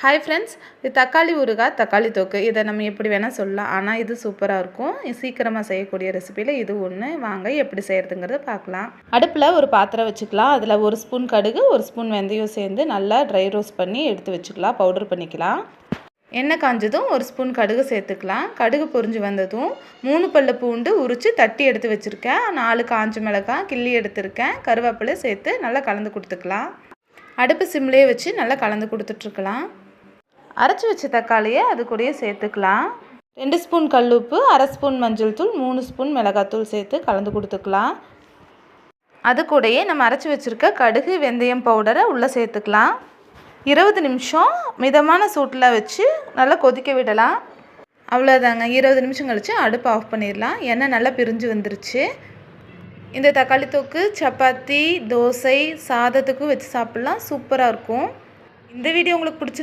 Hi friends, இது தக்காளி ஊறுகாய், தக்காளி தொக்கு. இதை நம்ம எப்படி வேணால் சொல்லலாம். ஆனால் இது சூப்பராக இருக்கும். சீக்கிரமாக செய்யக்கூடிய ரெசிப்பியில் இது ஒன்று. வாங்க எப்படி செய்கிறதுங்கிறத பார்க்கலாம். அடுப்பில் ஒரு பாத்திரம் வச்சுக்கலாம். அதில் 1 ஸ்பூன் கடுகு, 1 ஸ்பூன் வெந்தயம் சேர்ந்து நல்லா ட்ரை ரோஸ்ட் பண்ணி எடுத்து வச்சுக்கலாம். பவுடர் பண்ணிக்கலாம். எண்ணெய் காஞ்சதும் 1 ஸ்பூன் கடுகு சேர்த்துக்கலாம். கடுகு பொரிஞ்சு வந்ததும் 3 பல்லு பூண்டு உரித்து தட்டி எடுத்து வச்சுருக்கேன். 4 காஞ்ச மிளகாய் கிள்ளி எடுத்துருக்கேன். கருவேப்பிலை சேர்த்து நல்லா கலந்து கொடுத்துக்கலாம். அடுப்பு சிம்லேயே வச்சு நல்லா கலந்து கொடுத்துட்ருக்கலாம். அரைச்சி வச்ச தக்காளியை அது கூடயே சேர்த்துக்கலாம். 2 ஸ்பூன் கல்லுப்பு, 1/2 ஸ்பூன் மஞ்சள் தூள், 3 ஸ்பூன் மிளகாத்தூள் சேர்த்து கலந்து கொடுத்துக்கலாம். அது கூடயே நம்ம அரைச்சி வச்சுருக்க கடுகு வெந்தயம் பவுடரை உள்ளே சேர்த்துக்கலாம். 20 நிமிஷம் மிதமான சூட்டில் வச்சு நல்லா கொதிக்க விடலாம். அவ்வளோதாங்க. 20 நிமிஷம் கழித்து அடுப்பு ஆஃப் பண்ணிடலாம். எண்ணெய் நல்லா பிரிஞ்சு வந்துருச்சு. இந்த தக்காளி தொக்கு சப்பாத்தி, தோசை, சாதத்துக்கும் வச்சு சாப்பிட்லாம். சூப்பராக இருக்கும். இந்த வீடியோ உங்களுக்கு பிடிச்சி